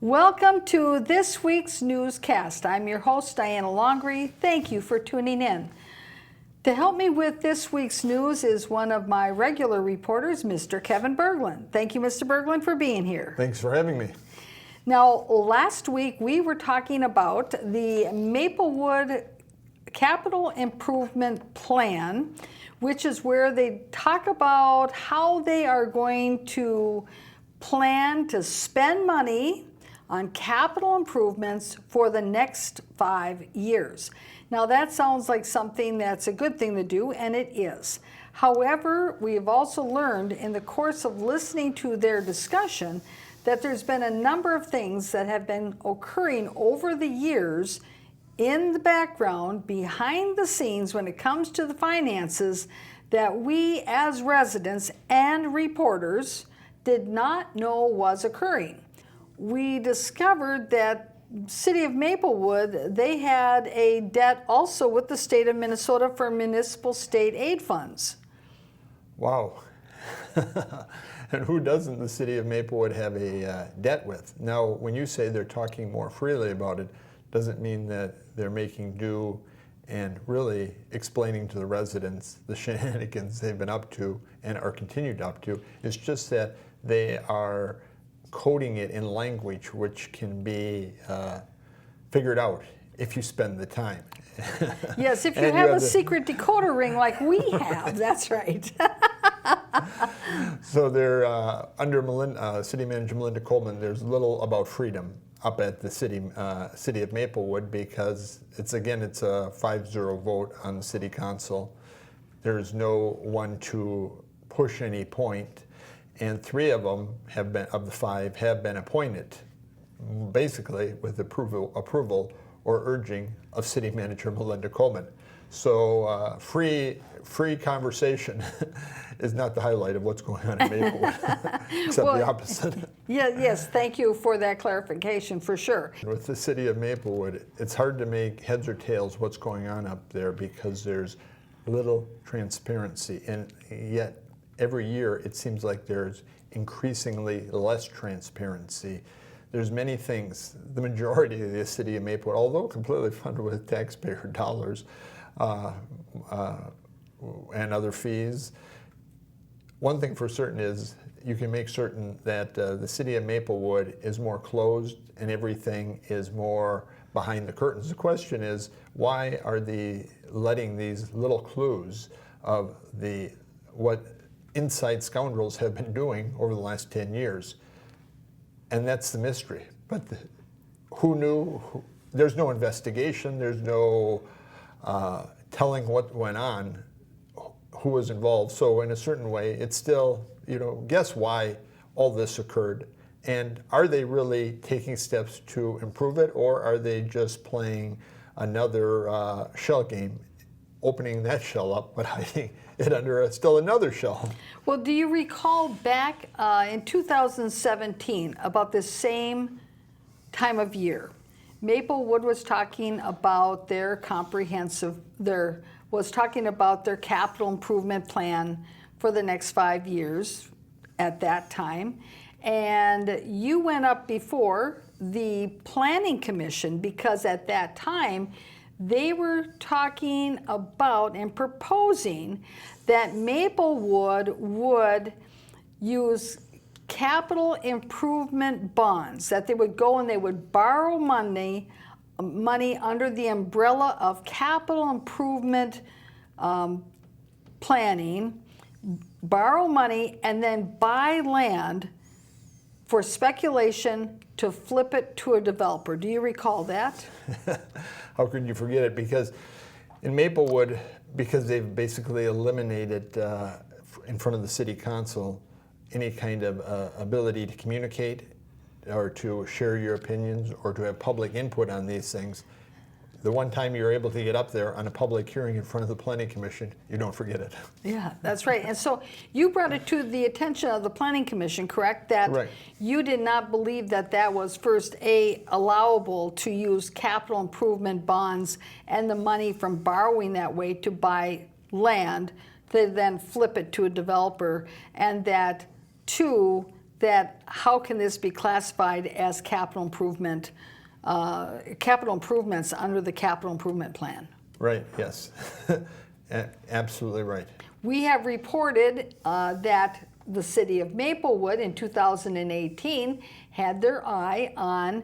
Welcome to this week's newscast. I'm your host, Diana Longery. Thank you for tuning in. To help me with this week's news is one of my regular reporters, Mr. Kevin Berglund. Thank you, Mr. Berglund, for being here. Thanks for having me. Now, last week we were talking about the Maplewood Capital Improvement Plan, which is where they talk about how they are going to plan to spend money on capital improvements for the next 5 years. Now that sounds like something that's a good thing to do, and it is. However, we have also learned in the course of listening to their discussion that there's been a number of things that have been occurring over the years in the background, behind the scenes when it comes to the finances, that we as residents and reporters did not know was occurring. We discovered that City of Maplewood, they had a debt also with the state of Minnesota for municipal state aid funds. Wow. And who doesn't the City of Maplewood have a debt with? Now, when you say they're talking more freely about it, doesn't mean that they're making do and really explaining to the residents the shenanigans they've been up to and are continued up to. It's just that they are coding it in language which can be figured out if you spend the time. Yes, if you have a secret decoder ring like we have, that's right. So they're under City Manager Melinda Coleman, there's little about freedom up at the city of Maplewood, because it's a 5-0 vote on the city council. There's no one to push any point. And 3 of them of the 5 have been appointed, basically with approval or urging of City Manager Melinda Coleman. So free conversation is not the highlight of what's going on in Maplewood, except the opposite. Yes, thank you for that clarification, for sure. With the City of Maplewood, it's hard to make heads or tails what's going on up there because there's little transparency, and yet every year it seems like there's increasingly less transparency. There's many things. The majority of the City of Maplewood, although completely funded with taxpayer dollars and other fees, one thing for certain is you can make certain that the City of Maplewood is more closed and everything is more behind the curtains. The question is, why are they letting these little clues of what inside scoundrels have been doing over the last 10 years? And that's the mystery. But who knew? There's no investigation. There's no telling what went on, who was involved. So in a certain way, it's still, guess why all this occurred. And are they really taking steps to improve it, or are they just playing another shell game, opening that shell up but hiding it under still another shell? Well, do you recall back in 2017, about the same time of year, Maplewood was talking about their capital improvement plan for the next 5 years at that time. And you went up before the Planning Commission because at that time, they were talking about and proposing that Maplewood would use capital improvement bonds, that they would go and they would borrow money under the umbrella of capital improvement planning, borrow money, and then buy land for speculation to flip it to a developer. Do you recall that? How could you forget it? Because in Maplewood, because they've basically eliminated in front of the city council any kind of ability to communicate or to share your opinions or to have public input on these things, the one time you're able to get up there on a public hearing in front of the Planning Commission, you don't forget it. Yeah, that's right. And so you brought it to the attention of the Planning Commission, correct? That right. You did not believe that that was first allowable to use capital improvement bonds and the money from borrowing that way to buy land, to then flip it to a developer, and that 2, that how can this be classified as capital improvements under the capital improvement plan. Right, yes. Absolutely right. We have reported that the city of Maplewood in 2018 had their eye on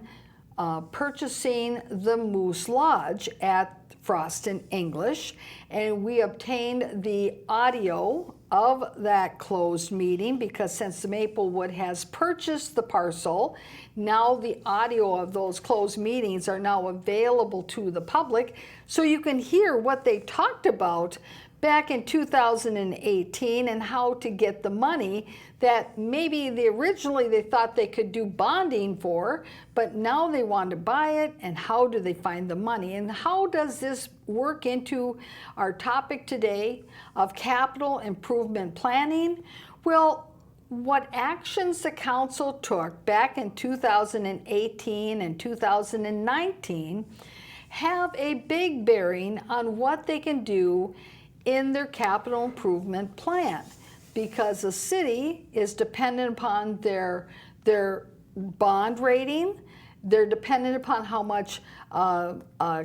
purchasing the Moose Lodge at Frost and English, and we obtained the audio of that closed meeting because since the Maplewood has purchased the parcel, now the audio of those closed meetings are now available to the public, so you can hear what they talked about back in 2018 and how to get the money that maybe originally they thought they could do bonding for, but now they want to buy it, and how do they find the money? And how does this work into our topic today of capital improvement planning? Well, what actions the council took back in 2018 and 2019 have a big bearing on what they can do in their capital improvement plan, because the city is dependent upon their bond rating, they're dependent upon how much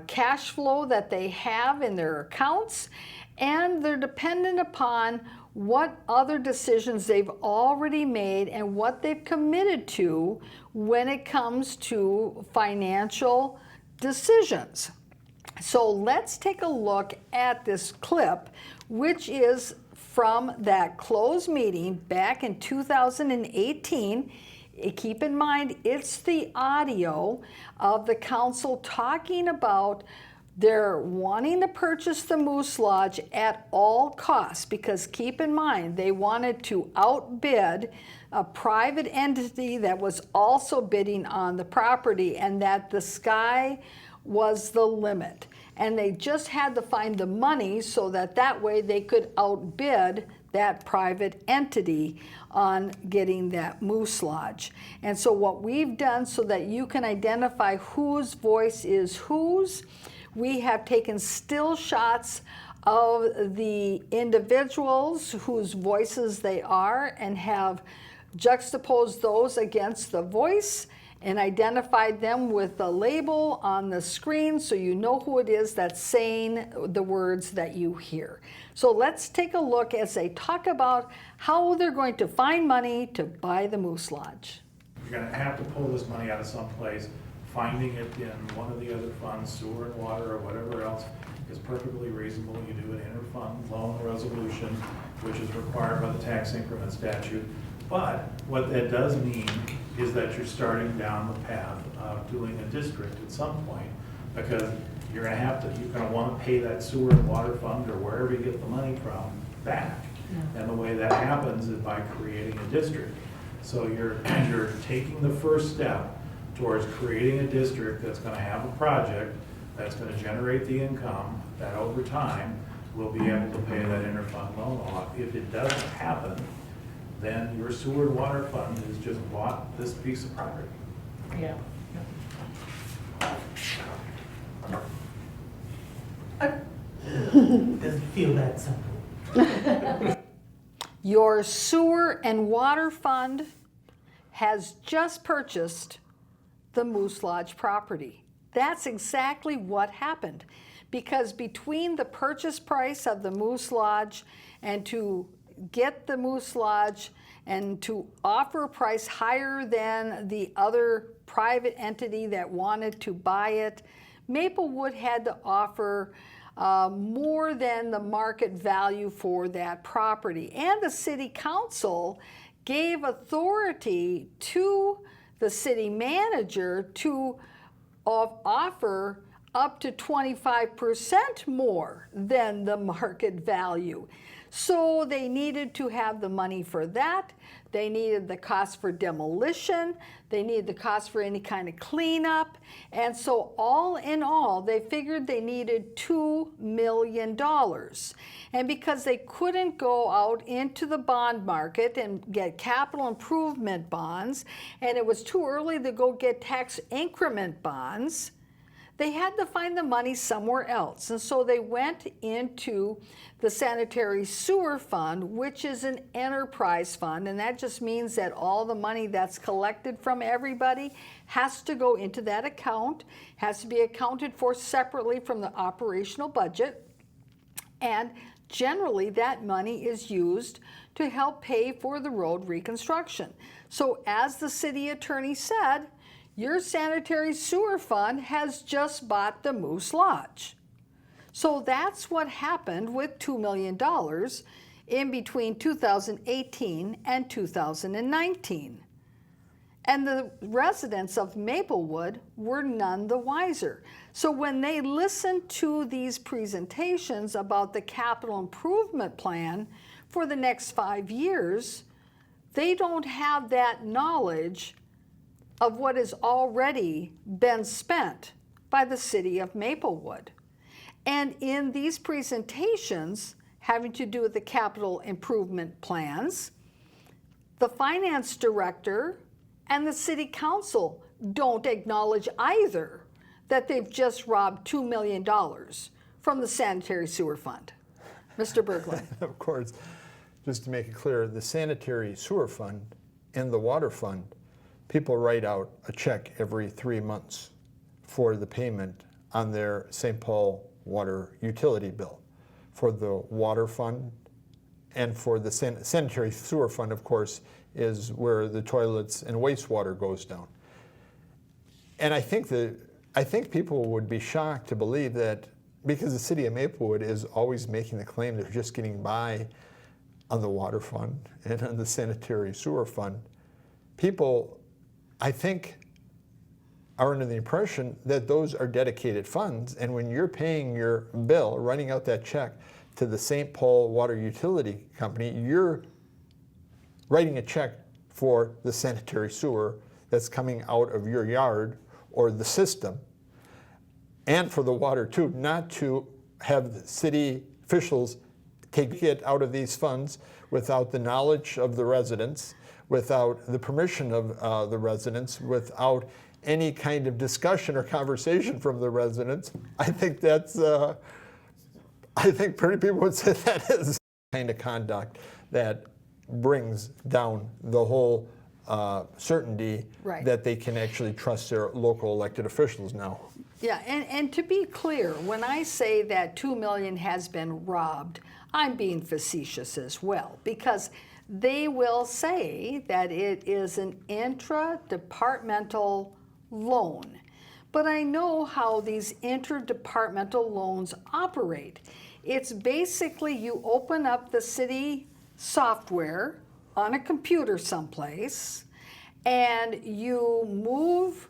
cash flow that they have in their accounts, and they're dependent upon what other decisions they've already made and what they've committed to when it comes to financial decisions. So let's take a look at this clip, which is from that closed meeting back in 2018. Keep in mind, it's the audio of the council talking about they're wanting to purchase the Moose Lodge at all costs, because keep in mind, they wanted to outbid a private entity that was also bidding on the property, and that the sky was the limit. And they just had to find the money so that way they could outbid that private entity on getting that Moose Lodge. And so what we've done so that you can identify whose voice is whose, we have taken still shots of the individuals whose voices they are and have juxtaposed those against the voice and identified them with a label on the screen so you know who it is that's saying the words that you hear. So let's take a look as they talk about how they're going to find money to buy the Moose Lodge. You're going to have to pull this money out of someplace. Finding it in one of the other funds, sewer and water or whatever else, is perfectly reasonable. You do an inter-fund loan resolution, which is required by the tax increment statute. But what that does mean is that you're starting down the path of doing a district at some point, because you're going to want to pay that sewer and water fund or wherever you get the money from back. Yeah. And the way that happens is by creating a district. So you're taking the first step towards creating a district that's going to have a project that's going to generate the income that over time will be able to pay that inter-fund loan off. If it doesn't happen, then your sewer and water fund has just bought this piece of property. Yeah. Doesn't feel that simple. Your sewer and water fund has just purchased the Moose Lodge property. That's exactly what happened, because between the purchase price of the Moose Lodge and to get the Moose Lodge and to offer a price higher than the other private entity that wanted to buy it, Maplewood had to offer more than the market value for that property. And the city council gave authority to the city manager to offer up to 25% more than the market value. So they needed to have the money for that. They needed the cost for demolition. They needed the cost for any kind of cleanup. And so all in all, they figured they needed $2 million. And because they couldn't go out into the bond market and get capital improvement bonds, and it was too early to go get tax increment bonds, they had to find the money somewhere else. And so they went into the sanitary sewer fund, which is an enterprise fund. And that just means that all the money that's collected from everybody has to go into that account, has to be accounted for separately from the operational budget. And generally, that money is used to help pay for the road reconstruction. So as the city attorney said, your sanitary sewer fund has just bought the Moose Lodge. So that's what happened with $2 million in between 2018 and 2019. And the residents of Maplewood were none the wiser. So when they listened to these presentations about the capital improvement plan for the next 5 years, they don't have that knowledge of what has already been spent by the city of Maplewood. And in these presentations having to do with the capital improvement plans, the finance director and the city council don't acknowledge either that they've just robbed $2 million from the sanitary sewer fund. Mr. Berglund. Of course, just to make it clear, the sanitary sewer fund and the water fund, people write out a check every 3 months for the payment on their St. Paul water utility bill. For the water fund and for the sanitary sewer fund, of course, is where the toilets and wastewater goes down. And I think people would be shocked to believe that because the city of Maplewood is always making the claim they're just getting by on the water fund and on the sanitary sewer fund, people, I think, are under the impression that those are dedicated funds, and when you're paying your bill, running out that check to the St. Paul Water Utility Company, you're writing a check for the sanitary sewer that's coming out of your yard or the system, and for the water too, not to have the city officials take it out of these funds without the knowledge of the residents, without the permission of the residents, without any kind of discussion or conversation from the residents. I think that's, I think pretty people would say that is the kind of conduct that brings down the whole certainty Right. that they can actually trust their local elected officials now. Yeah, and to be clear, when I say that $2 million has been robbed, I'm being facetious as well, because they will say that it is an intra-departmental loan. But I know how these interdepartmental loans operate. It's basically you open up the city software on a computer someplace, and you move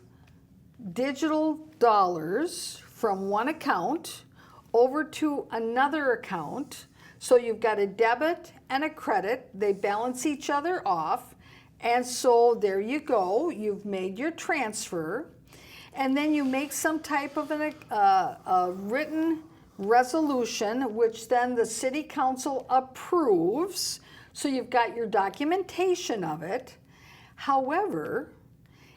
digital dollars from one account over to another account. So you've got a debit and a credit. They balance each other off. And so there you go. You've made your transfer. And then you make some type of a written resolution, which then the city council approves. So you've got your documentation of it. However,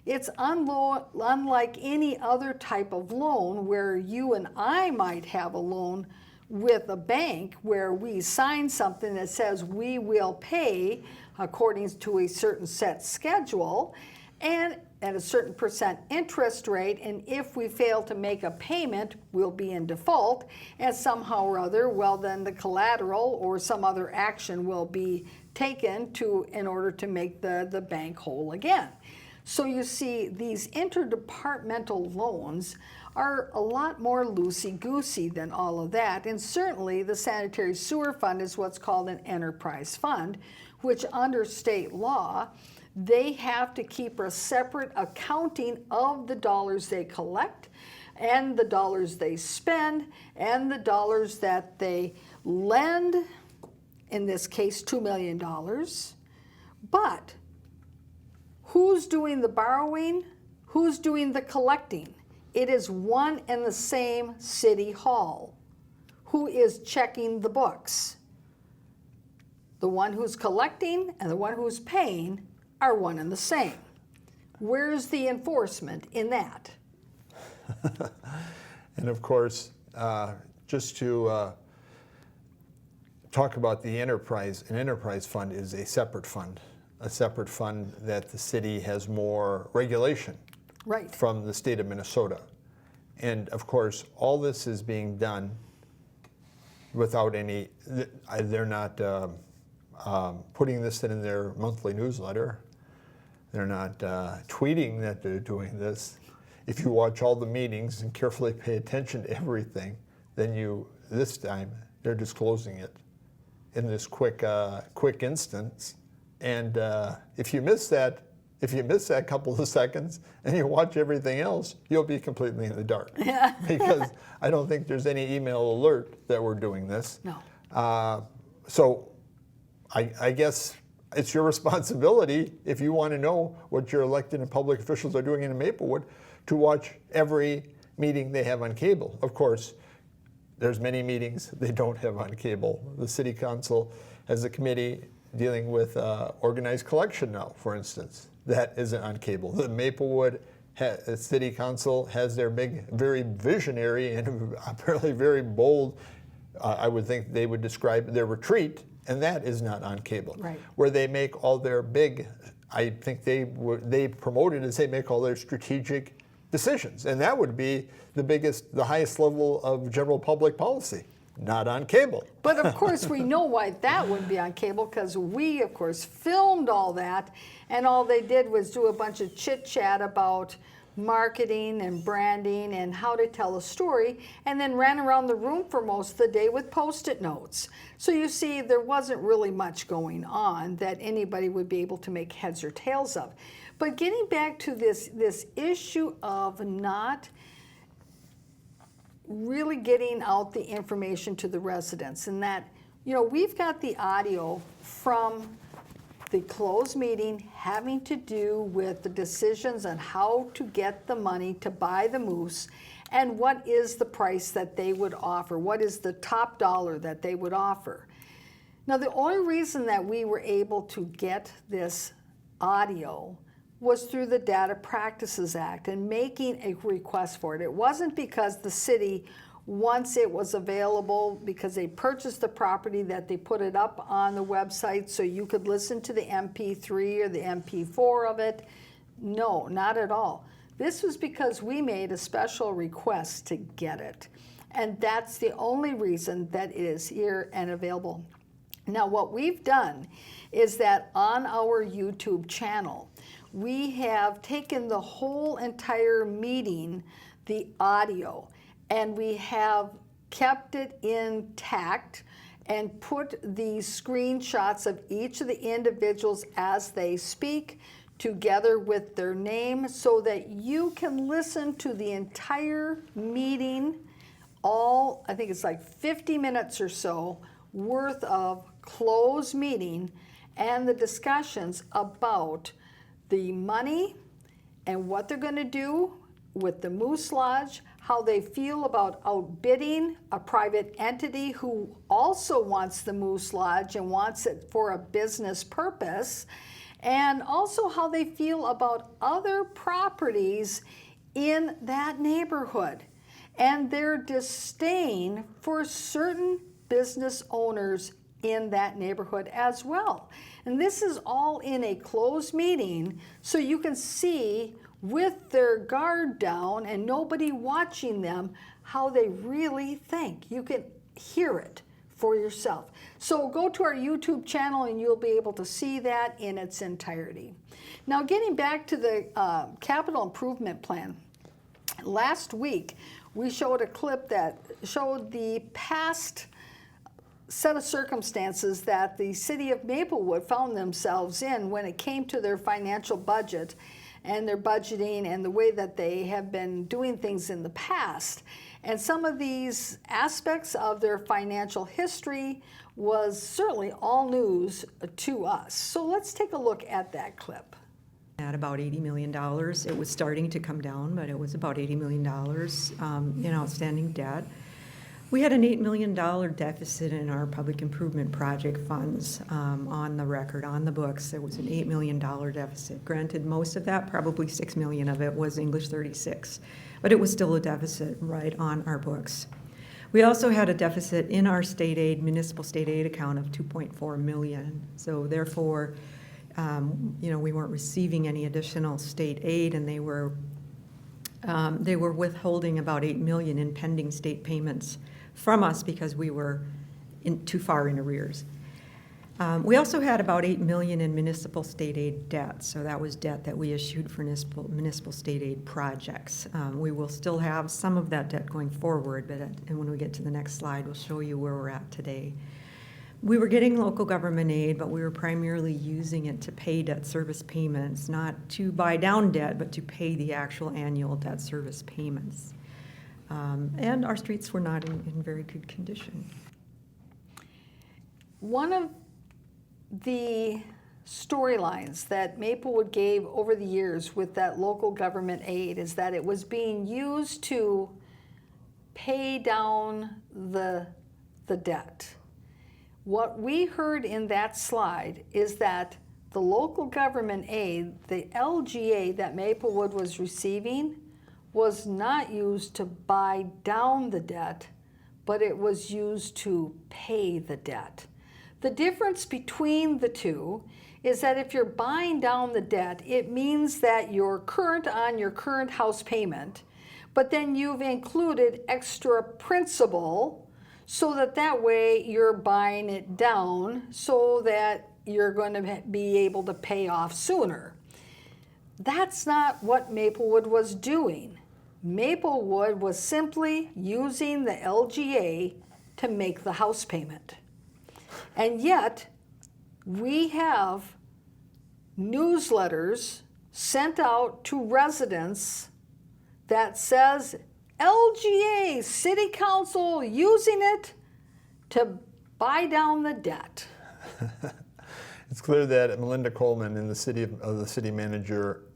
it's unlike any other type of loan where you and I might have a loan with a bank where we sign something that says we will pay according to a certain set schedule and at a certain percent interest rate, and if we fail to make a payment, we'll be in default, and somehow or other, well, then the collateral or some other action will be taken in order to make the bank whole again. So you see, these interdepartmental loans are a lot more loosey-goosey than all of that, and certainly the sanitary sewer fund is what's called an enterprise fund, which under state law, they have to keep a separate accounting of the dollars they collect and the dollars they spend and the dollars that they lend, in this case $2 million. But who's doing the borrowing? Who's doing the collecting? It is one and the same city hall. Who is checking the books? The one who's collecting and the one who's paying are one and the same. Where's the enforcement in that? And of course, just to talk about the enterprise, an enterprise fund is a separate fund that the city has more regulation Right. from the state of Minnesota. And of course, all this is being done without any, they're not putting this in their monthly newsletter. They're not tweeting that they're doing this. If you watch all the meetings and carefully pay attention to everything, then this time, they're disclosing it in this quick instance. And if you miss that couple of seconds and you watch everything else, you'll be completely in the dark. Because I don't think there's any email alert that we're doing this. No. So I guess it's your responsibility, if you want to know what your elected and public officials are doing in Maplewood, to watch every meeting they have on cable. Of course, there's many meetings they don't have on cable. The city council has a committee dealing with organized collection now, for instance. That isn't on cable. The Maplewood City Council has their big, very visionary and apparently very bold, I would think they would describe their retreat, and that is not on cable. Right. Where they make all their big, I think they promote it as they make all their strategic decisions, and that would be the highest level of general public policy. Not on cable. But of course, we know why that wouldn't be on cable, because we, of course, filmed all that, and all they did was do a bunch of chit chat about marketing and branding and how to tell a story, and then ran around the room for most of the day with Post-it notes. So you see, there wasn't really much going on that anybody would be able to make heads or tails of. But getting back to this issue of not really getting out the information to the residents, and that, we've got the audio from the closed meeting having to do with the decisions on how to get the money to buy the moose, and what is the price that they would offer, what is the top dollar that they would offer. Now, the only reason that we were able to get this audio was through the Data Practices Act and making a request for it. It wasn't because the city, once it was available, because they purchased the property, that they put it up on the website so you could listen to the MP3 or the MP4 of it. No, not at all. This was because we made a special request to get it. And that's the only reason that it is here and available. Now, what we've done is that on our YouTube channel, we have taken the whole entire meeting, the audio, and we have kept it intact and put the screenshots of each of the individuals as they speak together with their name, so that you can listen to the entire meeting, I think it's like 50 minutes or so worth of closed meeting, and the discussions about the money and what they're going to do with the Moose Lodge, how they feel about outbidding a private entity who also wants the Moose Lodge and wants it for a business purpose, and also how they feel about other properties in that neighborhood and their disdain for certain business owners in that neighborhood as well. And this is all in a closed meeting, so you can see with their guard down and nobody watching them how they really think. You can hear it for yourself. So go to our YouTube channel and you'll be able to see that in its entirety. Now, getting back to the capital improvement plan, last week we showed a clip that showed the past set of circumstances that the city of Maplewood found themselves in when it came to their financial budget and their budgeting and the way that they have been doing things in the past. And some of these aspects of their financial history was certainly all news to us. So let's take a look at that clip. At about $80 million. It was starting to come down, but it was about $80 million in outstanding debt. We had an $8 million deficit in our public improvement project funds on the record, on the books. There was an $8 million deficit. Granted, most of that, probably $6 million of it, was English 36, but it was still a deficit right on our books. We also had a deficit in our state aid, municipal state aid account of $2.4 million. So therefore, we weren't receiving any additional state aid, and they were withholding about $8 million in pending state payments from us because we were too far in arrears. We also had about $8 million in municipal state aid debt, so that was debt that we issued for municipal state aid projects. We will still have some of that debt going forward, and when we get to the next slide, we'll show you where we're at today. We were getting local government aid, but we were primarily using it to pay debt service payments, not to buy down debt, but to pay the actual annual debt service payments. And our streets were not in very good condition. One of the storylines that Maplewood gave over the years with that local government aid is that it was being used to pay down the debt. What we heard in that slide is that the local government aid, the LGA that Maplewood was receiving, was not used to buy down the debt, but it was used to pay the debt. The difference between the two is that if you're buying down the debt, it means that you're current on your current house payment, but then you've included extra principal so that way you're buying it down so that you're going to be able to pay off sooner. That's not what Maplewood was doing. Maplewood was simply using the LGA to make the house payment. And yet, we have newsletters sent out to residents that says, LGA, City Council using it to buy down the debt. It's clear that Melinda Coleman and the city manager,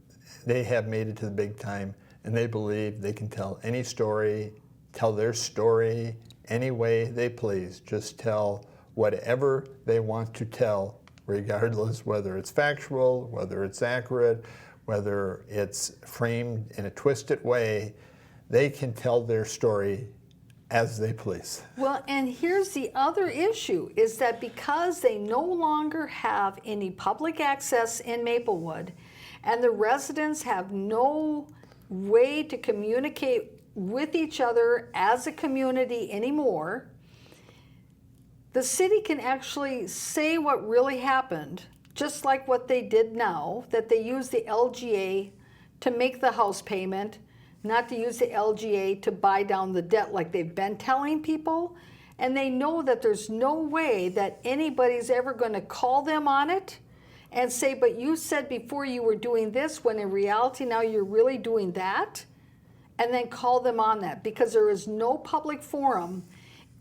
they have made it to the big time, and they believe they can tell any story, tell their story any way they please. Just tell whatever they want to tell, regardless whether it's factual, whether it's accurate, whether it's framed in a twisted way. They can tell their story as they please. Well, and here's the other issue, is that because they no longer have any public access in Maplewood, and the residents have no way to communicate with each other as a community anymore, the city can actually say what really happened, just like what they did now, that they use the LGA to make the house payment, not to use the LGA to buy down the debt like they've been telling people. And they know that there's no way that anybody's ever going to call them on it and say, but you said before you were doing this, when in reality now you're really doing that, and then call them on that, because there is no public forum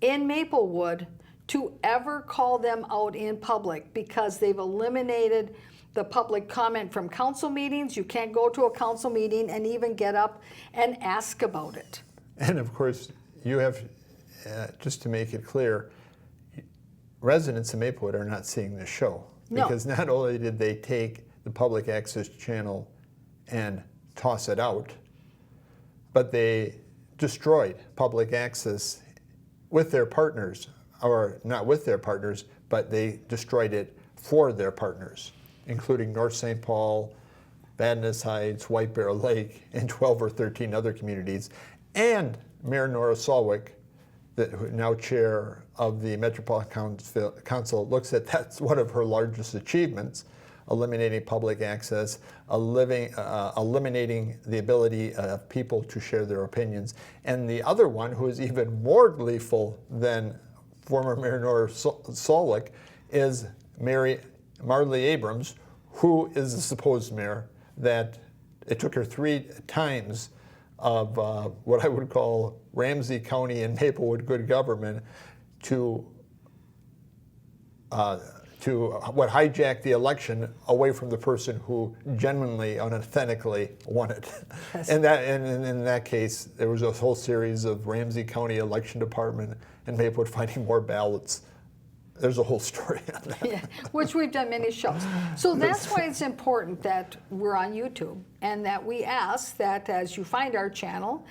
in Maplewood to ever call them out in public, because they've eliminated the public comment from council meetings. You can't go to a council meeting and even get up and ask about it. And of course, you have, just to make it clear, residents in Maplewood are not seeing this show. No. Because not only did they take the public access channel and toss it out, but they destroyed public access with their partners, or not with their partners, but they destroyed it for their partners, including North St. Paul, Vadnais Heights, White Bear Lake, and 12 or 13 other communities. And Mayor Nora Solwick, now chair of the Metropolitan Council, looks at that's one of her largest achievements, eliminating public access, eliminating the ability of people to share their opinions. And the other one, who is even more gleeful than former Mayor Nora Solwick, is Marley Abrams, who is the supposed mayor, that it took her 3 times of what I would call Ramsey County and Maplewood good government to to what hijacked the election away from the person who genuinely, unauthentically won it. Yes. And in that case, there was a whole series of Ramsey County Election Department and Maplewood finding more ballots. There's a whole story on that. Yeah, which we've done many shows. So that's why it's important that we're on YouTube and that we ask that as you find our channel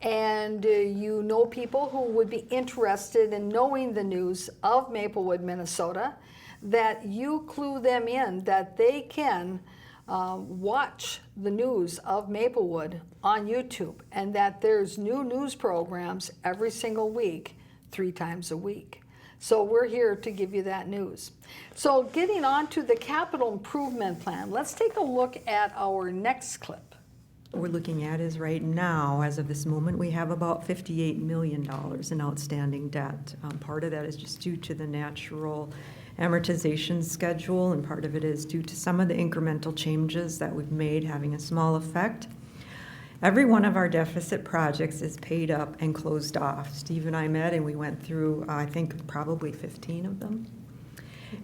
and you know people who would be interested in knowing the news of Maplewood, Minnesota, that you clue them in that they can watch the news of Maplewood on YouTube and that there's new news programs every single week, 3 times a week. So we're here to give you that news. So getting on to the capital improvement plan, let's take a look at our next clip. What we're looking at is right now, as of this moment, we have about $58 million in outstanding debt. Part of that is just due to the natural amortization schedule, and part of it is due to some of the incremental changes that we've made having a small effect. Every one of our deficit projects is paid up and closed off. Steve and I met and we went through, I think, probably 15 of them.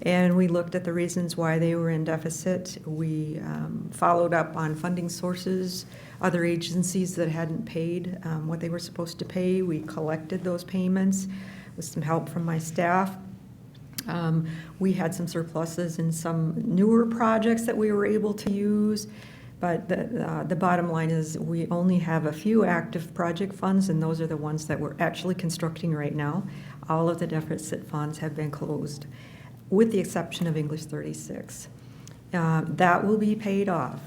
And we looked at the reasons why they were in deficit. We followed up on funding sources, other agencies that hadn't paid what they were supposed to pay. We collected those payments with some help from my staff. We had some surpluses in some newer projects that we were able to use. But the bottom line is we only have a few active project funds, and those are the ones that we're actually constructing right now. All of the deficit funds have been closed, with the exception of English 36. That will be paid off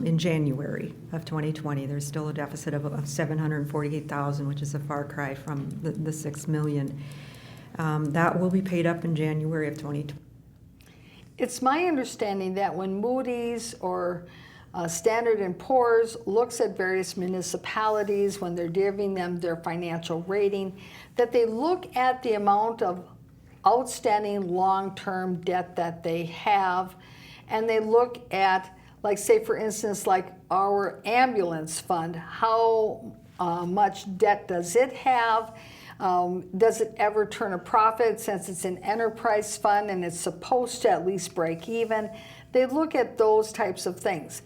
in January of 2020. There's still a deficit of $748,000, which is a far cry from the $6 million. That will be paid up in January of 2020. It's my understanding that when Moody's or Standard & Poor's looks at various municipalities when they're giving them their financial rating, that they look at the amount of outstanding long-term debt that they have, and they look at, like say for instance, like our ambulance fund, how much debt does it have? Does it ever turn a profit since it's an enterprise fund and it's supposed to at least break even? They look at those types of things.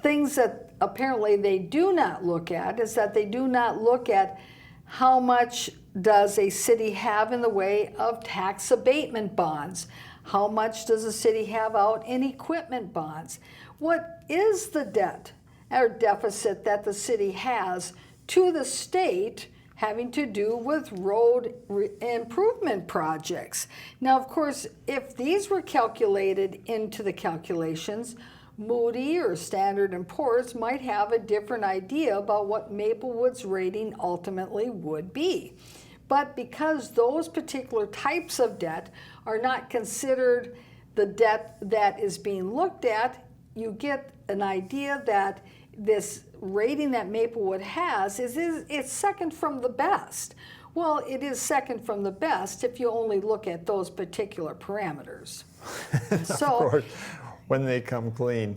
Things that apparently they do not look at is that they do not look at how much does a city have in the way of tax abatement bonds? How much does a city have out in equipment bonds? What is the debt or deficit that the city has to the state having to do with road improvement projects? Now, of course, if these were calculated into the calculations, Moody or Standard & Poor's might have a different idea about what Maplewood's rating ultimately would be. But because those particular types of debt are not considered the debt that is being looked at, you get an idea that this rating that Maplewood has it's second from the best. Well, it is second from the best if you only look at those particular parameters. So, Of course, when they come clean,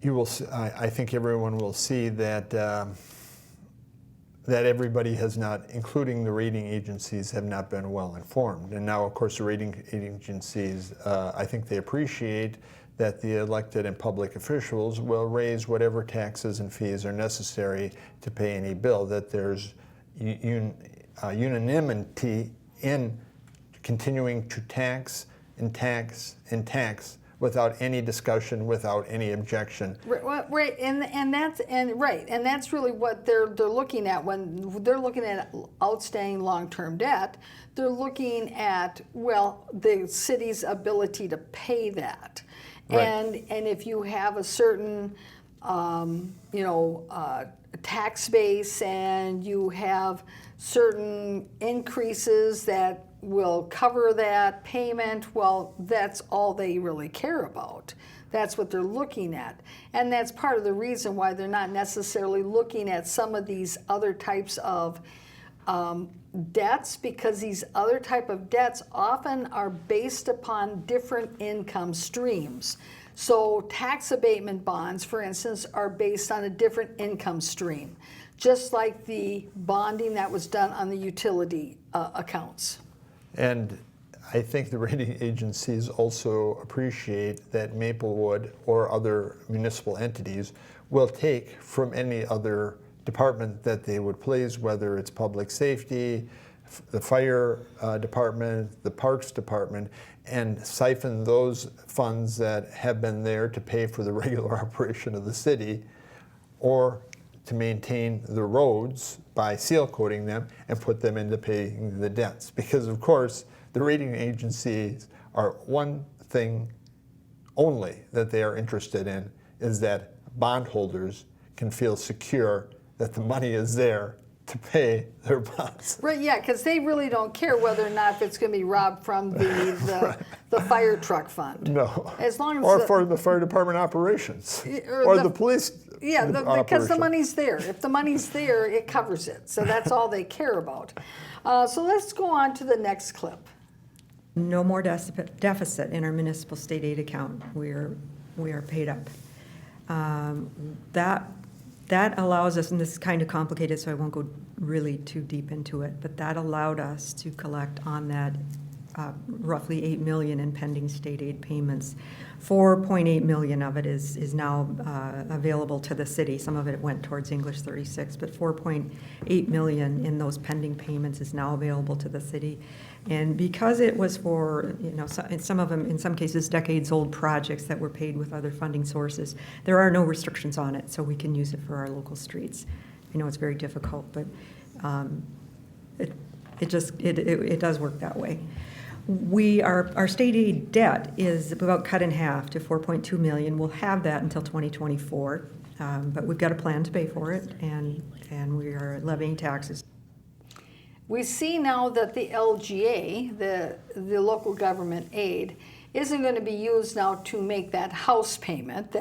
you will. I think everyone will see that that everybody has not, including the rating agencies, have not been well informed. And now, of course, the rating agencies, I think they appreciate that the elected and public officials will raise whatever taxes and fees are necessary to pay any bill, that there's unanimity in continuing to tax and tax and tax without any discussion, without any objection. Right, and that's really what they're looking at when they're looking at outstanding long-term debt. They're looking at, well, the city's ability to pay that. Right. And if you have a certain, tax base and you have certain increases that will cover that payment, well, that's all they really care about. That's what they're looking at. And that's part of the reason why they're not necessarily looking at some of these other types of debts, because these other type of debts often are based upon different income streams. So tax abatement bonds, for instance, are based on a different income stream, just like the bonding that was done on the utility accounts. And I think the rating agencies also appreciate that Maplewood or other municipal entities will take from any other department that they would please, whether it's public safety, the fire department, the parks department, and siphon those funds that have been there to pay for the regular operation of the city or to maintain the roads by seal coating them and put them into paying the debts. Because of course, the rating agencies are one thing only that they are interested in, is that bondholders can feel secure that the money is there to pay their bonds. Right, yeah, because they really don't care whether or not it's going to be robbed from the fire truck fund. No. As long as or the- for the fire department operations, or or the- the police. Yeah, because the operation. money's there. If the money's there, it covers it. So that's all they care about. So let's go on to the next clip. No more deficit in our municipal state aid account. We are paid up. That allows us, and this is kind of complicated, so I won't go really too deep into it, but that allowed us to collect on that roughly $8 million in pending state aid payments. $4.8 million of it is now available to the city. Some of it went towards English 36, but $4.8 million in those pending payments is now available to the city. And because it was for, some of them, in some cases, decades-old projects that were paid with other funding sources, there are no restrictions on it, so we can use it for our local streets. I know it's very difficult, but it does work that way. Our state aid debt is about cut in half to $4.2 million. We'll have that until 2024, but we've got a plan to pay for it, and we are levying taxes. We see now that the LGA, the local government aid, isn't going to be used now to make that house payment,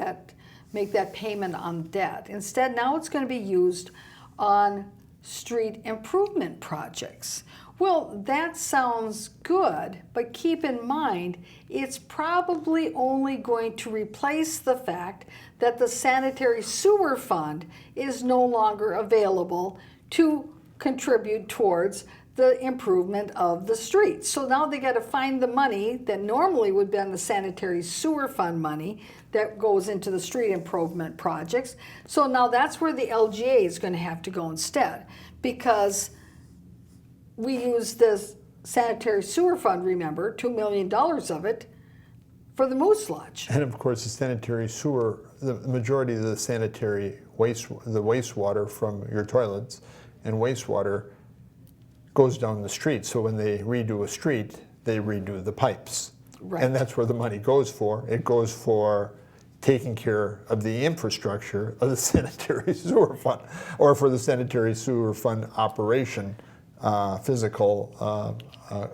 make that payment on debt. Instead, now it's going to be used on street improvement projects. Well, that sounds good, but keep in mind, it's probably only going to replace the fact that the sanitary sewer fund is no longer available to contribute towards the improvement of the streets. So now they got to find the money that normally would be on the sanitary sewer fund money that goes into the street improvement projects. So now that's where the LGA is going to have to go instead, because we use this sanitary sewer fund, remember, $2 million of it for the Moose Lodge. And of course, the sanitary sewer, the majority of the sanitary wastewater from your toilets and wastewater goes down the street. So when they redo a street, they redo the pipes. Right. And that's where the money goes for. It goes for taking care of the infrastructure of the sanitary sewer fund, or for the sanitary sewer fund operation, physical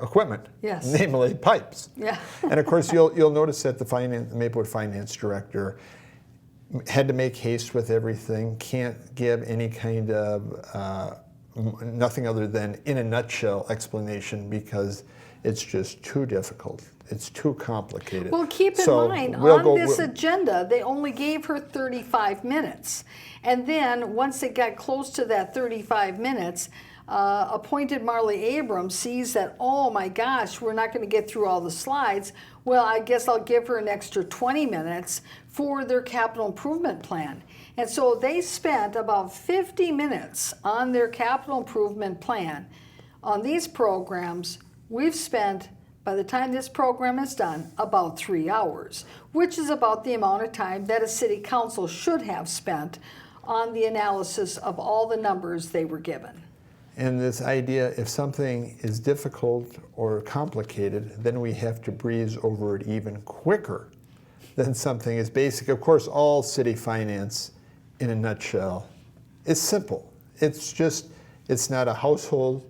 equipment, Yes. namely pipes. Yeah. And of course, you'll notice that the Maplewood finance director had to make haste with everything, can't give any kind of nothing other than in a nutshell explanation, because it's just too difficult. It's too complicated. Well, keep in So mind, we'll on go- this we'll- agenda, they only gave her 35 minutes. And then, once it got close to that 35 minutes, appointed Marley Abrams sees that, oh my gosh, we're not going to get through all the slides. Well, I guess I'll give her an extra 20 minutes for their capital improvement plan. And so they spent about 50 minutes on their capital improvement plan. On these programs, we've spent, by the time this program is done, about 3 hours, which is about the amount of time that a city council should have spent on the analysis of all the numbers they were given. And this idea, if something is difficult or complicated, then we have to breeze over it even quicker than something is basic. Of course, all city finance, in a nutshell, is simple. It's not a household,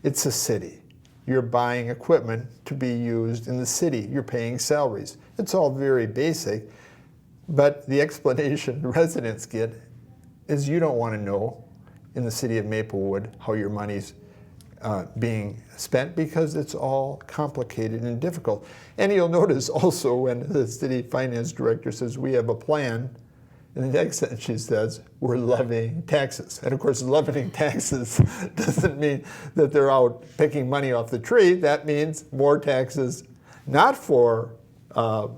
it's a city. You're buying equipment to be used in the city. You're paying salaries. It's all very basic, but the explanation residents get is you don't want to know in the city of Maplewood how your money's being spent, because it's all complicated and difficult. And you'll notice also when the city finance director says we have a plan In the next sentence, she says, we're levying taxes. And of course, levying taxes doesn't mean that they're out picking money off the tree. That means more taxes, not for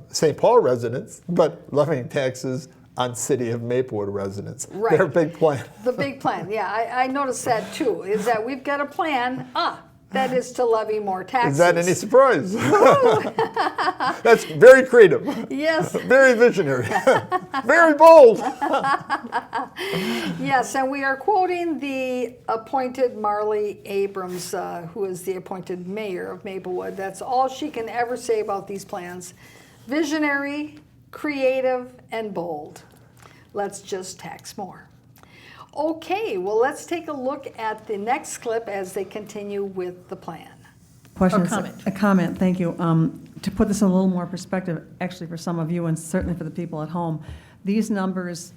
St. Paul residents, but levying taxes on City of Maplewood residents. Right. Their big plan. The big plan, yeah, I noticed that too, is that we've got a plan, that is to levy more taxes. Is that any surprise? That's very creative. Yes, Very visionary. Very bold. yes, and we are quoting the appointed Marley Abrams, who is the appointed mayor of Maplewood. That's all she can ever say about these plans. Visionary, creative, and bold. Let's just tax more. Okay, well, let's take a look at the next clip as they continue with the plan. Question. comment. A comment, thank you. To put this in a little more perspective, actually for some of you and certainly for the people at home, these numbers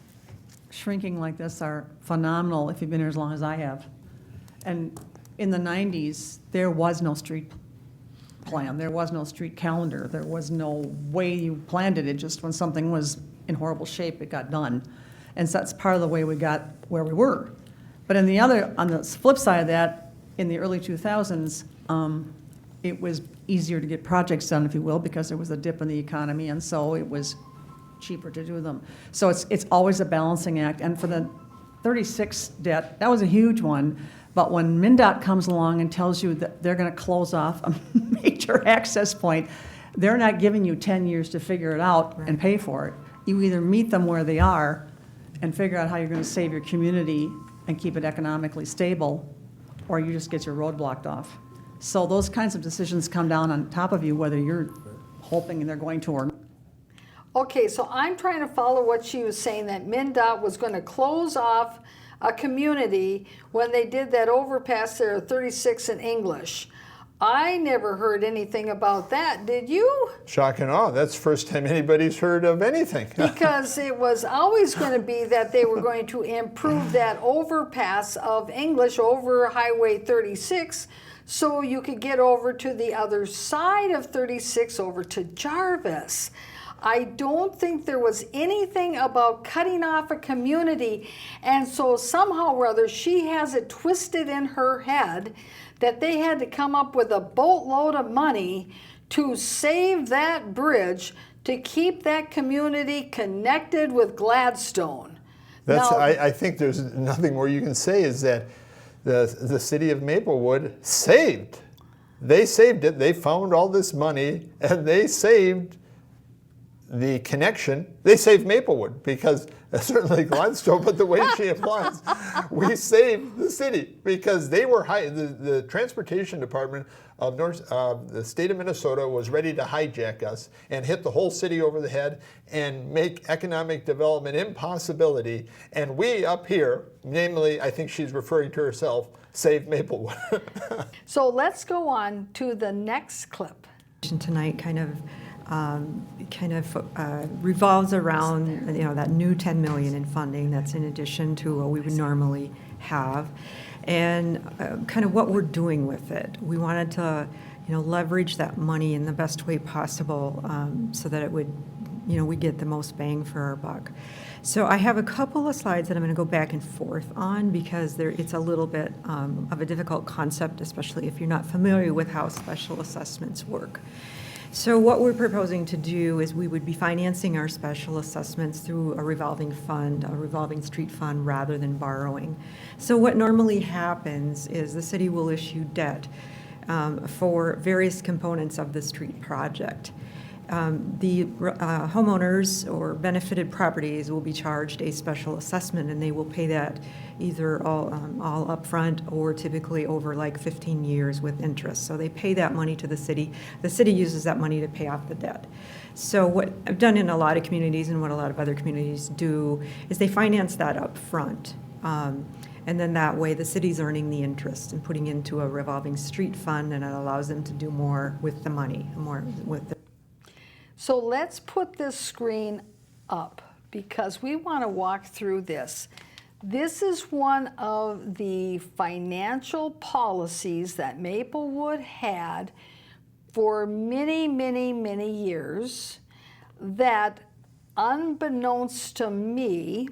shrinking like this are phenomenal if you've been here as long as I have. And in the 90s, there was no street plan, there was no street calendar, there was no way you planned it. It just, when something was in horrible shape, it got done. And so that's part of the way we got where we were. But on the flip side of that, in the early 2000s, it was easier to get projects done, if you will, because there was a dip in the economy, and so it was cheaper to do them. So it's always a balancing act. And for the 36 debt, that was a huge one. But when MnDOT comes along and tells you that they're going to close off a major access point, they're not giving you 10 years to figure it out and pay for it. You either meet them where they are and figure out how you're going to save your community and keep it economically stable, or you just get your road blocked off. So those kinds of decisions come down on top of you, whether you're hoping they're going to or not. Okay, so I'm trying to follow what she was saying, that MnDOT was going to close off a community when they did that overpass there at 36 in English. I never heard anything about that. Did you? Shock and awe. That's the first time anybody's heard of anything. Because it was always going to be that they were going to improve that overpass of English over Highway 36 so you could get over to the other side of 36 over to Jarvis. I don't think there was anything about cutting off a community, and so somehow or other she has it twisted in her head that they had to come up with a boatload of money to save that bridge to keep that community connected with Gladstone. That's, Now- I think there's nothing more you can say is that the city of Maplewood saved. They saved it. They found all this money and they saved the connection. They saved Maplewood because certainly Gladstone, but the way she applies, we saved the city because they were the transportation department of the state of Minnesota was ready to hijack us and hit the whole city over the head and make economic development impossibility. And we up here, namely, I think she's referring to herself, saved Maplewood. So let's go on to the next clip. Tonight kind of revolves around, that new 10 million in funding that's in addition to what we would normally have, and kind of what we're doing with it. We wanted to, leverage that money in the best way possible, so that it would, we get the most bang for our buck. So I have a couple of slides that I'm going to go back and forth on because it's a little bit of a difficult concept, especially if you're not familiar with how special assessments work. So what we're proposing to do is we would be financing our special assessments through a revolving fund, a revolving street fund, rather than borrowing. So what normally happens is the city will issue debt for various components of the street project. The homeowners or benefited properties will be charged a special assessment, and they will pay that either all upfront or typically over like 15 years with interest. So they pay that money to the city. The city uses that money to pay off the debt. So what I've done in a lot of communities and what a lot of other communities do is they finance that up front. And then that way the city's earning the interest and putting into a revolving street fund, and it allows them to do more with the money, more with the. So let's put this screen up because we want to walk through this. This is one of the financial policies that Maplewood had for many, many, many years that unbeknownst to me,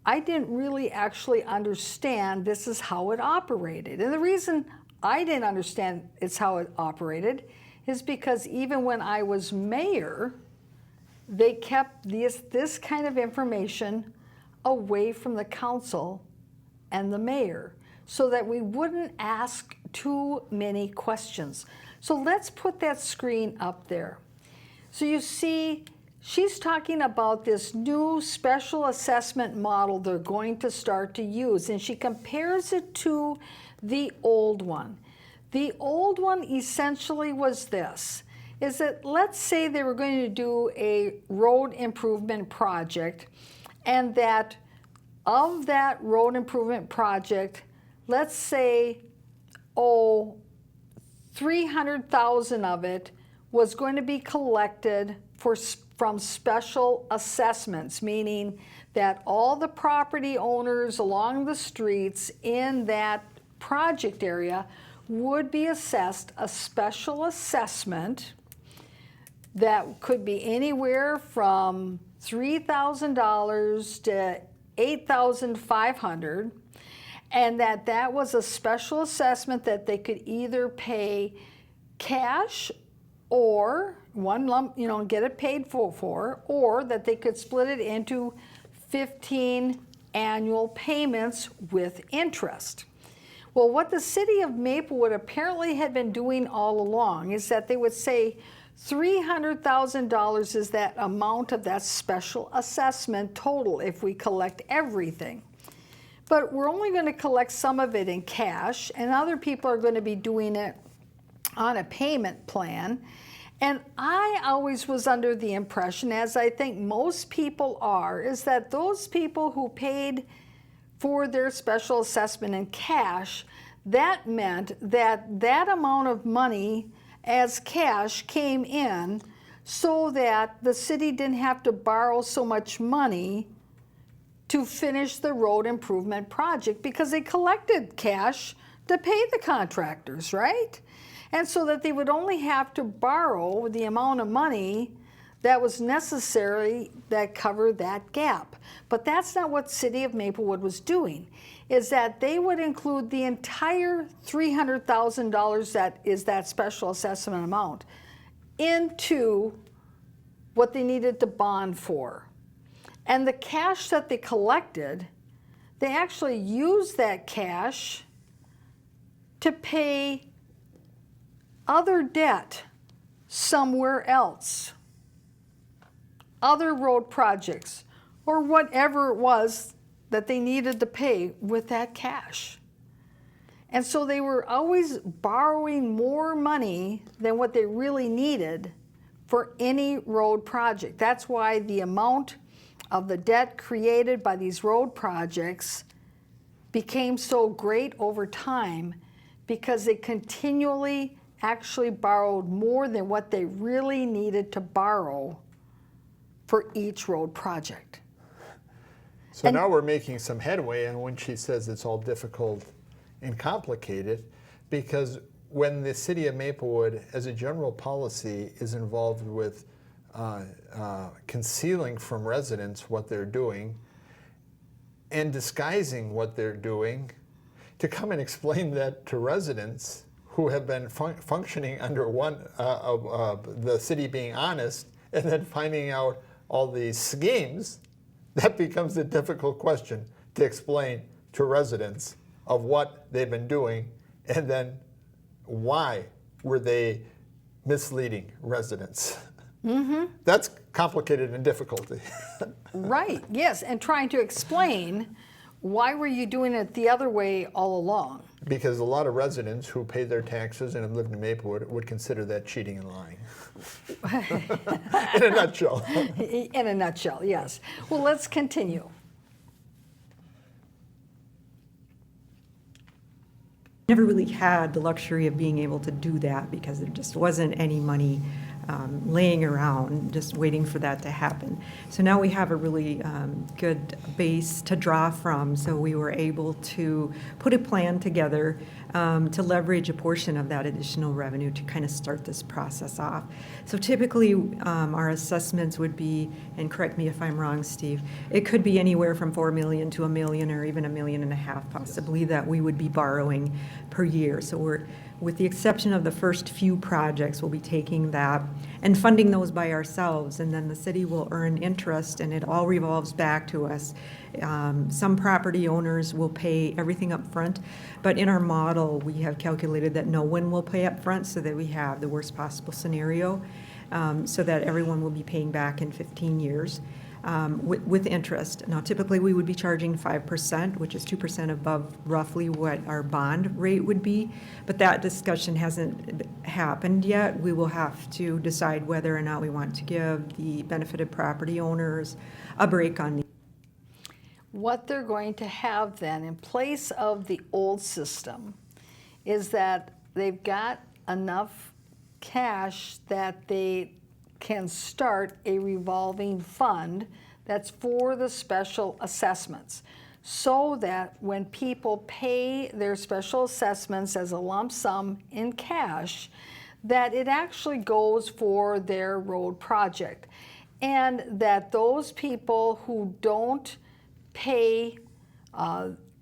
I didn't really actually understand this is how it operated. And the reason I didn't understand it's how it operated is because even when I was mayor, they kept this kind of information away from the council and the mayor so that we wouldn't ask too many questions. So let's put that screen up there. So you see, she's talking about this new special assessment model they're going to start to use, and she compares it to the old one. The old one essentially was this, is that let's say they were going to do a road improvement project, and that of that road improvement project, let's say, 300,000 of it was going to be collected from special assessments, meaning that all the property owners along the streets in that project area would be assessed a special assessment that could be anywhere from $3,000 to $8,500, and that was a special assessment that they could either pay cash or one lump, get it paid for, or that they could split it into 15 annual payments with interest. Well, what the city of Maplewood apparently had been doing all along is that they would say $300,000 is that amount of that special assessment total if we collect everything. But we're only going to collect some of it in cash, and other people are going to be doing it on a payment plan. And I always was under the impression, as I think most people are, is that those people who paid for their special assessment in cash, that meant that that amount of money as cash came in so that the city didn't have to borrow so much money to finish the road improvement project because they collected cash to pay the contractors, right? And so that they would only have to borrow the amount of money that was necessary that covered that gap. But that's not what City of Maplewood was doing, is that they would include the entire $300,000 that is that special assessment amount into what they needed to bond for. And the cash that they collected, they actually used that cash to pay other debt somewhere else, other road projects, or whatever it was that they needed to pay with that cash. And so they were always borrowing more money than what they really needed for any road project. That's why the amount of the debt created by these road projects became so great over time, because they continually actually borrowed more than what they really needed to borrow for each road project. So now we're making some headway, and when she says it's all difficult and complicated, because when the city of Maplewood, as a general policy, is involved with concealing from residents what they're doing and disguising what they're doing, to come and explain that to residents who have been functioning under one the city being honest, and then finding out all these schemes, that becomes a difficult question to explain to residents of what they've been doing, and then why were they misleading residents. Mm-hmm. That's complicated and difficult. Right, yes, and trying to explain why were you doing it the other way all along? Because a lot of residents who pay their taxes and have lived in Maplewood would consider that cheating and lying. In a nutshell. In a nutshell, yes. Well, let's continue. Never really had the luxury of being able to do that because there just wasn't any money laying around, just waiting for that to happen. So now we have a really good base to draw from, so we were able to put a plan together to leverage a portion of that additional revenue to kind of start this process off. So typically, our assessments would be, and correct me if I'm wrong, Steve, it could be anywhere from 4 million to $1 million or even $1.5 million possibly that we would be borrowing per year. So we're, with the exception of the first few projects, we'll be taking that and funding those by ourselves, and then the city will earn interest, and it all revolves back to us. Some property owners will pay everything up front, but in our model, we have calculated that no one will pay up front, so that we have the worst possible scenario, so that everyone will be paying back in 15 years. With interest. Now, typically, we would be charging 5%, which is 2% above roughly what our bond rate would be, but that discussion hasn't happened yet. We will have to decide whether or not we want to give the benefited property owners a break on the. What they're going to have then, in place of the old system, is that they've got enough cash that they can start a revolving fund that's for the special assessments, so that when people pay their special assessments as a lump sum in cash, that it actually goes for their road project, and that those people who don't pay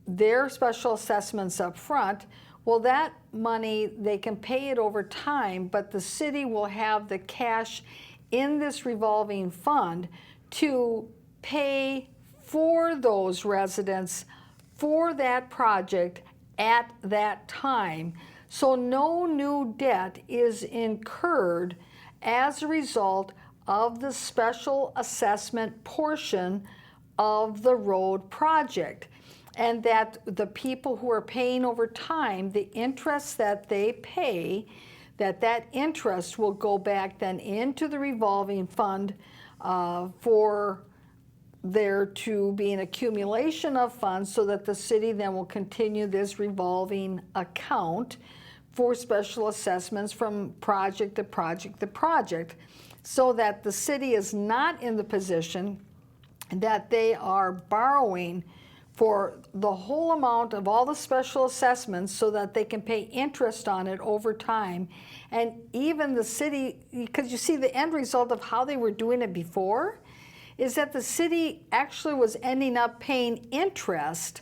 their special assessments up front, well, that money, they can pay it over time, but the city will have the cash in this revolving fund to pay for those residents for that project at that time. So no new debt is incurred as a result of the special assessment portion of the road project. And that the people who are paying over time, the interest that they pay, that interest will go back then into the revolving fund for there to be an accumulation of funds, so that the city then will continue this revolving account for special assessments from project to project to project, so that the city is not in the position that they are borrowing for the whole amount of all the special assessments, so that they can pay interest on it over time. And even the city, because you see the end result of how they were doing it before, is that the city actually was ending up paying interest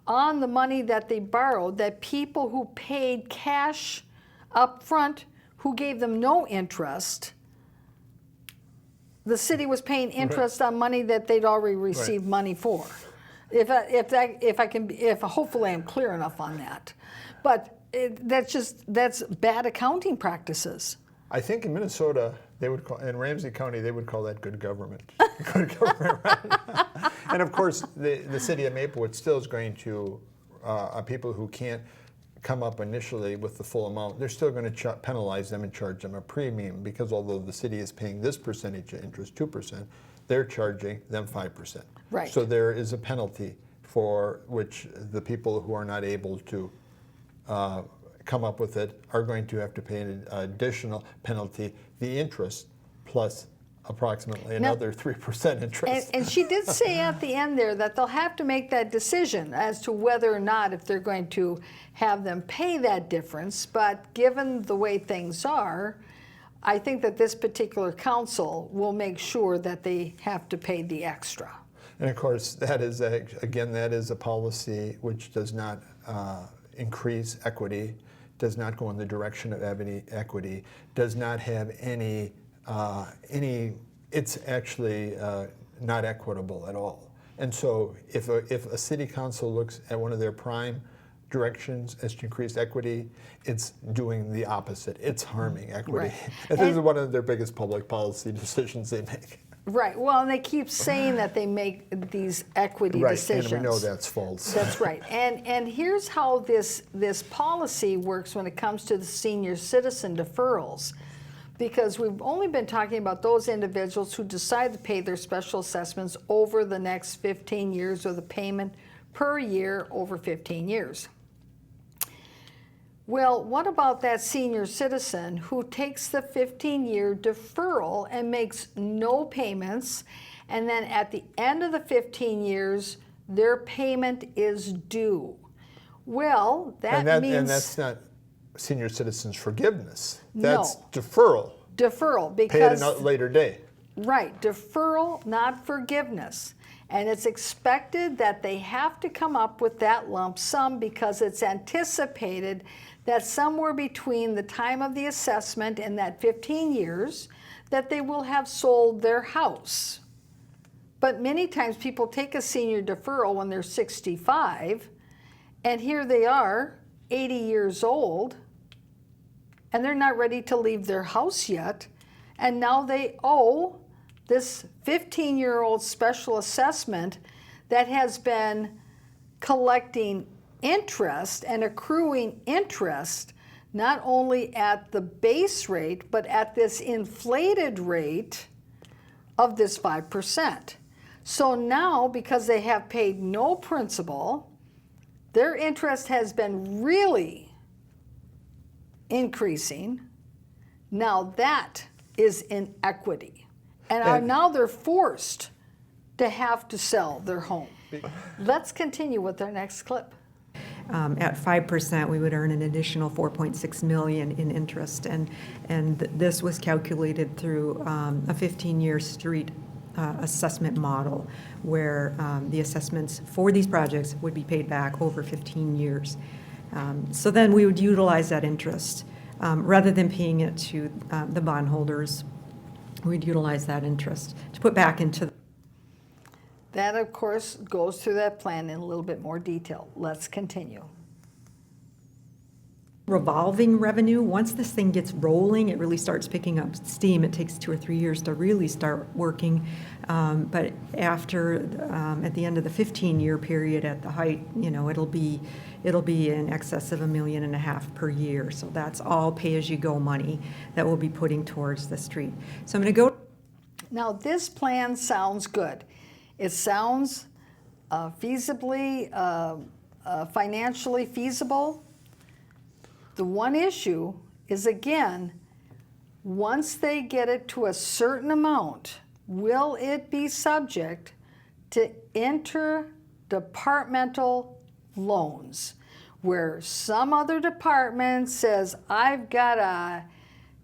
on the money that they borrowed, that people who paid cash up front, who gave them no interest, the city was paying interest on money that they'd already received money for. Hopefully I'm clear enough on that. But that's bad accounting practices. I think in Minnesota, they would call, in Ramsey County, they would call that good government. Good government, right? And of course, the city of Maplewood still is going to, people who can't come up initially with the full amount, they're still going to penalize them and charge them a premium, because although the city is paying this percentage of interest, 2%, they're charging them 5%. Right. So there is a penalty for which the people who are not able to come up with it are going to have to pay an additional penalty, the interest plus approximately another 3% interest. And she did say at the end there that they'll have to make that decision as to whether or not, if they're going to have them pay that difference. But given the way things are, I think that this particular council will make sure that they have to pay the extra. And of course, that is, again, that is a policy which does not increase equity, does not go in the direction of equity, does not have any, it's actually not equitable at all. And so if a city council looks at one of their prime directions as to increase equity, it's doing the opposite. It's harming equity. Right. And this is one of their biggest public policy decisions they make. Right. Well, and they keep saying that they make these equity decisions. And we know that's false. That's right. And here's how this policy works when it comes to the senior citizen deferrals. Because we've only been talking about those individuals who decide to pay their special assessments over the next 15 years, or the payment per year over 15 years. Well, what about that senior citizen who takes the 15-year deferral and makes no payments, and then at the end of the 15 years, their payment is due? Well, that means... And that's not senior citizens forgiveness. No. That's deferral. Deferral, Pay because... at a later day. Right, deferral, not forgiveness. And it's expected that they have to come up with that lump sum because it's anticipated that somewhere between the time of the assessment and that 15 years, that they will have sold their house. But many times people take a senior deferral when they're 65, and here they are, 80 years old, and they're not ready to leave their house yet, and now they owe this 15-year-old special assessment that has been collecting interest and accruing interest not only at the base rate, but at this inflated rate of this 5%. So now, because they have paid no principal, their interest has been really increasing. Now that is inequity. And now they're forced to have to sell their home. Let's continue with our next clip. At 5%, we would earn an additional $4.6 million in interest, and this was calculated through a 15-year street assessment model, where the assessments for these projects would be paid back over 15 years. So then we would utilize that interest rather than paying it to the bondholders. We'd utilize that interest to put back into. That, of course, goes through that plan in a little bit more detail. Let's continue. Revolving revenue, once this thing gets rolling, it really starts picking up steam. It takes 2 or 3 years to really start working. But after, at the end of the 15-year period at the height, it'll be in excess of $1.5 million per year. So that's all pay-as-you-go money that we'll be putting towards the street. So I'm going to go. Now, this plan sounds good. It sounds feasibly, financially feasible. The one issue is, again, once they get it to a certain amount, will it be subject to interdepartmental loans, where some other department says, I've got a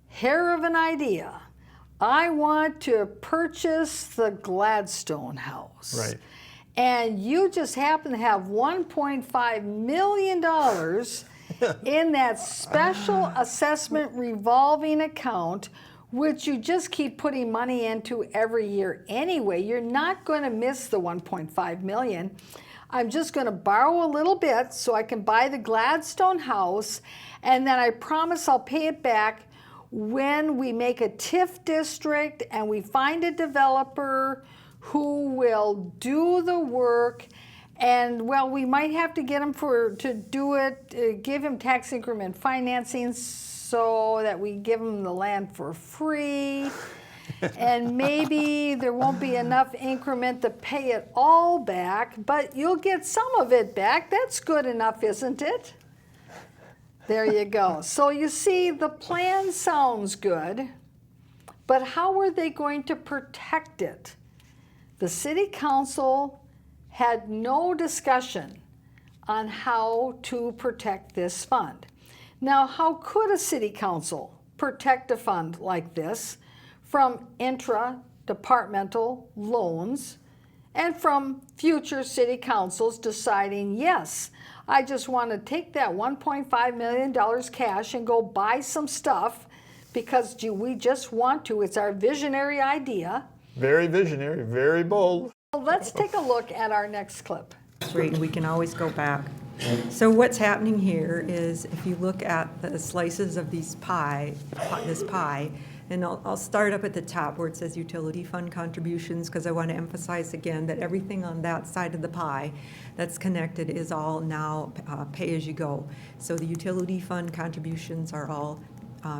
hair of an idea. I want to purchase the Gladstone House. Right. And you just happen to have $1.5 million in that special assessment revolving account, which you just keep putting money into every year anyway. You're not going to miss the $1.5 million. I'm just going to borrow a little bit so I can buy the Gladstone House, and then I promise I'll pay it back when we make a TIF district and we find a developer who will do the work. And, well, we might have to get him to do it, give him tax increment financing so that we give him the land for free. And maybe there won't be enough increment to pay it all back, but you'll get some of it back. That's good enough, isn't it? There you go. So you see, the plan sounds good, but how are they going to protect it? The city council had no discussion on how to protect this fund. Now, how could a city council protect a fund like this from intra-departmental loans and from future city councils deciding, yes, I just want to take that $1.5 million cash and go buy some stuff because we just want to. It's our visionary idea. Very visionary, very bold. Let's take a look at our next clip. Rate, and we can always go back. So what's happening here is, if you look at the slices of this pie, and I'll start up at the top where it says utility fund contributions, because I want to emphasize again that everything on that side of the pie that's connected is all now pay as you go. So the utility fund contributions are all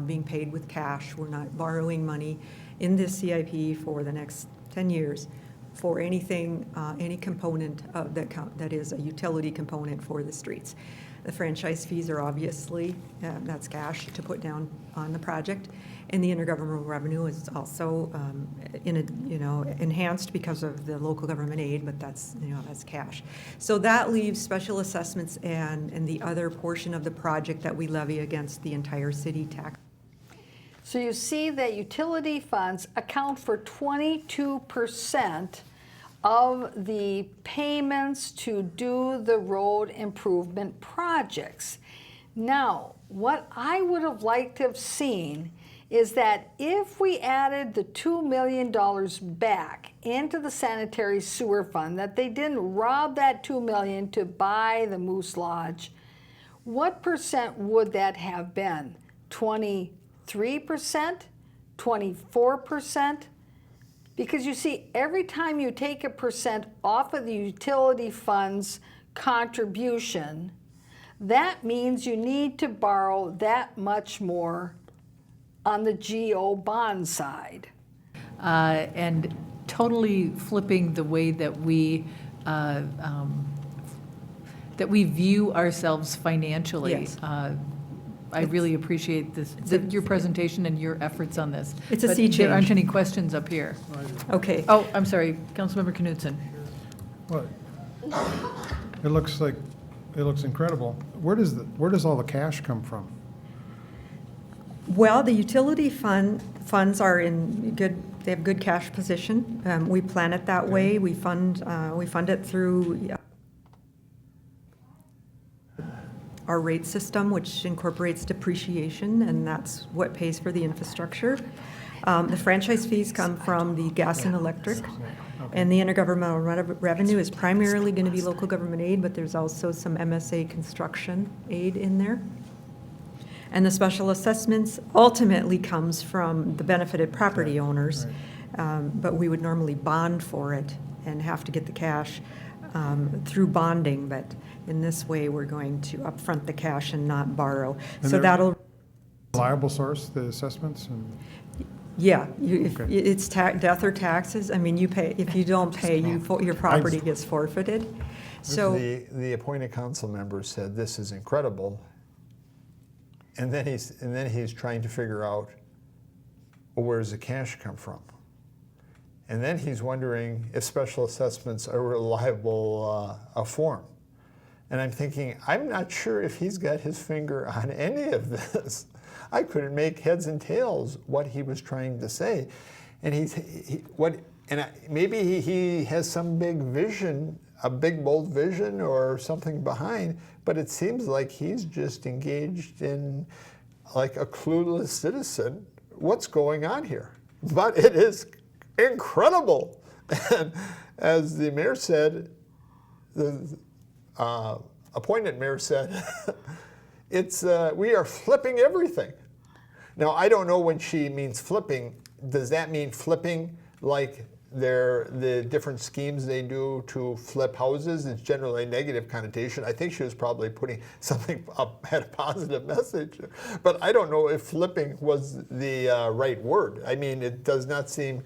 being paid with cash. We're not borrowing money in this CIP for the next 10 years for anything, any component of that is a utility component for the streets. The franchise fees are obviously, that's cash to put down on the project. And the intergovernmental revenue is also enhanced because of the local government aid, but that's cash. So that leaves special assessments and the other portion of the project that we levy against the entire city tax. So you see that utility funds account for 22% of the payments to do the road improvement projects. Now, what I would have liked to have seen is that if we added the $2 million back into the sanitary sewer fund, that they didn't rob that $2 million to buy the Moose Lodge, what percent would that have been? 23%? 24%? Because you see, every time you take a percent off of the utility fund's contribution, that means you need to borrow that much more on the GO bond side. And totally flipping the way that we view ourselves financially. Yes. I really appreciate this, your presentation and your efforts on this. It's a But sea there aren't change. any questions up here. Okay. Oh, I'm sorry, Councilmember Knudsen. Well, it looks incredible. Where does all the cash come from? Well, the utility funds are in they have good cash position. We plan it that way. We fund it through our rate system, which incorporates depreciation, and that's what pays for the infrastructure. The franchise fees come from the gas and electric, and the intergovernmental revenue is primarily going to be local government aid, but there's also some MSA construction aid in there. And the special assessments ultimately comes from the benefited property owners, but we would normally bond for it and have to get the cash through bonding, but in this way, we're going to upfront the cash and not borrow. And So they're- that'll, Reliable source, the assessments? And yeah, if Okay. it's death or taxes, I mean, you pay, if you don't pay, your property gets forfeited. So, The appointed council member said, this is incredible. And then he's trying to figure out, well, where does the cash come from? And then he's wondering if special assessments are a reliable form. And I'm thinking, I'm not sure if he's got his finger on any of this. I couldn't make heads and tails what he was trying to say. And maybe he has some big vision, a big bold vision or something behind, but it seems like he's just engaged in like a clueless citizen. What's going on here? But it is incredible. And as the mayor said, the appointed mayor said, we are flipping everything. Now, I don't know when she means flipping. Does that mean flipping like the different schemes they do to flip houses? It's generally a negative connotation. I think she was probably putting something up, had a positive message. But I don't know if flipping was the right word. I mean, it does not seem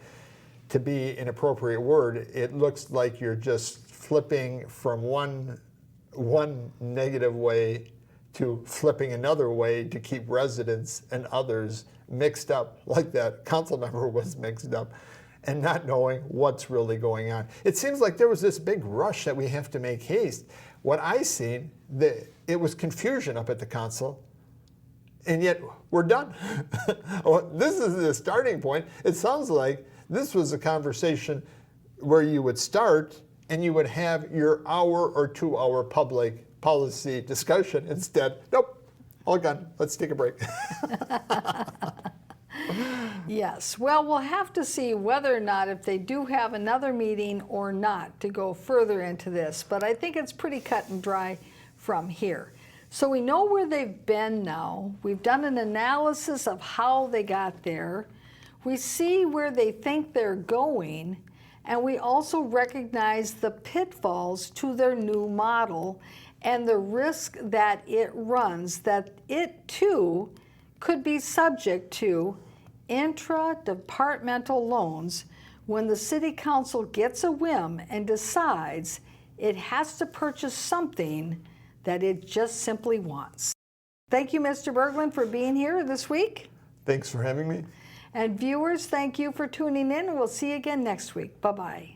to be an appropriate word. It looks like you're just flipping from one negative way to flipping another way to keep residents and others mixed up, like that council member was mixed up, and not knowing what's really going on. It seems like there was this big rush that we have to make haste. What I seen, it was confusion up at the council, and yet we're done. Well, this is the starting point. It sounds like this was a conversation where you would start and you would have your hour or 2 hour public policy discussion. Instead, nope, all gone. Let's take a break. Yes, well, we'll have to see whether or not if they do have another meeting or not to go further into this, but I think it's pretty cut and dry from here. So we know where they've been now. We've done an analysis of how they got there. We see where they think they're going, and we also recognize the pitfalls to their new model and the risk that it runs, that it too could be subject to intra-departmental loans when the city council gets a whim and decides it has to purchase something that it just simply wants. Thank you, Mr. Berglund, for being here this week. Thanks for having me. And viewers, thank you for tuning in. We'll see you again next week. Bye-bye.